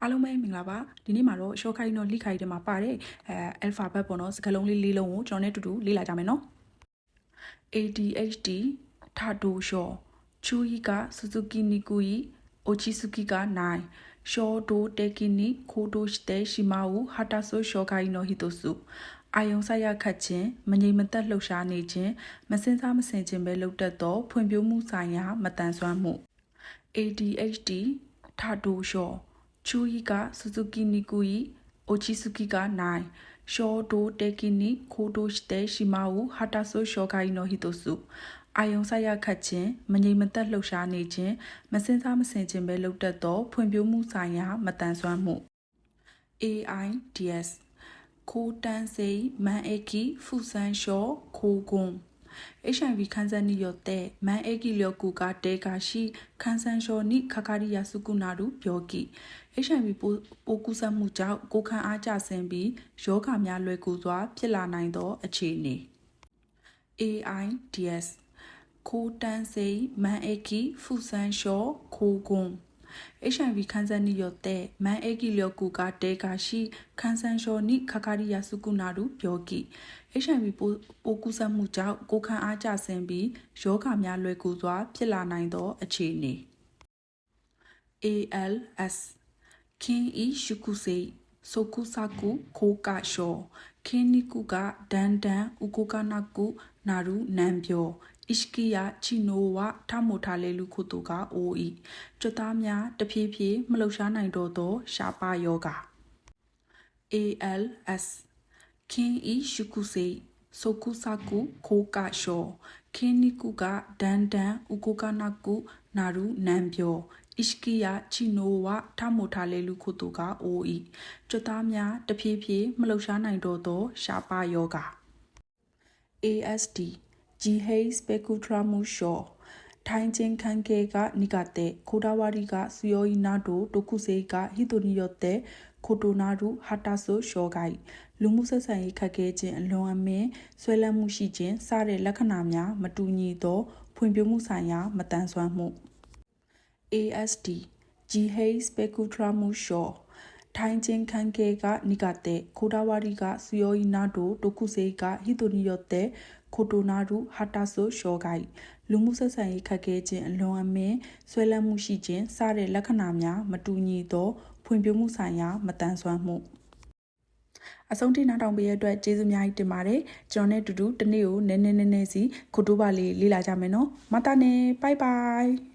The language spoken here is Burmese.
အားလုံးပဲမင်္ဂလာပါဒီနေ့မှာတော့ရှော့ခိုင်းတော့လိခိုင်းတွေမှာပါတဲ့alphabet ပေါ့နော်စကားလုံးလေး၄လုံးကိုကျွန်တော်နဲ့တူတူလေ့လာကြမယ်နော် ADHD ထတိုရှော့ချူရီကဆူဇူကီနီကူယီအိုချီဆူကီကနိုင်ရှော့ဒိုတေကီနီခိုတိုရှတေရှီမာဝူဟာတာဆိုရှော့ခိုင်းနော်ဟီတိုစုအာယုံဆိုင်ရခတ်ခြင်းမငြိမ်မသက်လှုပ်ရှားနေခြင်းမစင်စားမစင်ခြင်းပဲလုပ်တတ်သောဖွံ့ဖြိုးမှုဆိုင်ရာမတန်ဆွမ်းမှု ADHD ထတိုရှော့ချူရီကဆူဇူကီနီကူယီအိုချီဆူကီကနိုင်ရှော့ဒိုတေကီနီခိုတိုရှတေရှီမာဝူဟာတာဆိုရှော့ခိုင်းနော်ဟီတိုစုအာယုံဆိုင်ရခတ်ခြင်းမငြိမ်မသက်လှုပ်ရှားနေခြင်းမစင်စားမစင်ခြင်းပဲလုပ်တတ်သောဖွံ့ဖြိုးမှုဆိုင်ရာမတန်ဆွမ်းမှု AIDS ခိုတန်းစိမန်အေကီဖူဆန်ရှော့ခိုကွန် HIV ခန်းစန်းနီယောတဲ့မန်အေကီလျော်ကူကတဲကရှိခန်းစန်းရှော့နိခခရီယာစုကုနာရူပြောကီ HIV ပိုးကူးစက်မှုကြောင့်ကိုခံအားကျဆင်းပြီးယောဂများလွယ်ကူစွာဖြစ်လာနိုင်သောအခြေအနေ AIDS ခိုတန်းစိမန်အေကီဖူဆန်ရှော့ခိုကွန် HIV ခန်းစန်းနီယောတဲ့မန်အေကီလျော်ကူကတဲကရှိခန်းစန်းရှော့နိခခရီယာစုကုနာရူပြောကီ HIV ပိုးကူးစက်မှုကြောင့်ကိုခံအားကျဆင်းပြီးယောဂများလွယ်ကူစွာဖြစ်လာနိုင်သောအခြေအနေ ALS ခင်းဤရှုကုစေဆိုကုဆာကုခိုကရှောခင်းနီကုကဒန်ဒန်ဥကိုကနာကုနာရူနန်ပြောဣရှကီယာချီနိုဝထမိုထားလေလူခုတုကအိုဤကျွတ်သားများတဖြည်းဖြည်းမလှုပ်ရှားနိုင်တော့သောရှားပါယောဂ ALS ခင်းဤရှုကုစေဆိုကုဆာကုခိုကရှောခင်းနီကုကဒန်ဒန်ဥကိုကနာကုနာရူနန်ပြောဣရှကီယာချီနိုဝထမိုထားလေလူခုတုကအိုဤကျွတ်သားများတဖြည်းဖြည်းမလှုပ်ရှားနိုင်တော့သောရှားပါယောဂ ASD ဂျီဟေးစပကူထရာမူရှောထိုင်းချင်းခန်ကေကနိကတဲ့ခိုဒါဝရီကဆူယောဤနာတိုတိုကုစေကဟီတိုနီယောတဲ့ခိုတိုနာရူဟာတာဆိုရှောဂိုင်လူမှုဆက်ဆံရေးခက်ခဲခြင်းအလွန်အမင်းဆွဲလန်းမှုရှိခြင်းစတဲ့လက္ခဏာများမတူညီသောဖွံ့ဖြိုးမှုဆိုင်ရာမတန်ဆွမ်းမှု ASD ဂျီဟေးစပကူထရာမူရှောထိုင်းချင်းခန်ကေကနိကတဲ့ခိုဒါဝရီကဆူယောဤနာတိုတိုကုစေကဟီတိုနီယောတဲ့ခိုတိုနာရူဟာတာဆိုရှောဂိုင်လူမှုဆက်ဆံရေးခက်ခဲခြင်းအလွန်အမင်းဆွဲလန်းမှုရှိခြင်းစတဲ့လက္ခဏာများမတူညီသောဖွံ့ဖြိုးမှုဆိုင်ရာမတန်ဆွမ်းမှုအဆုံးထိနားထောင်ပေးရတဲ့အတွက်ကျေးဇူးအများကြီးတင်ပါတယ်ကျွန်တော်နဲ့တူတူတနေ့ကိုနည်းနည်းစီခိုတိုးပါလေးလေ့လာကြမယ်နော်မတာနဲ့ဘိုင်ဘိုင်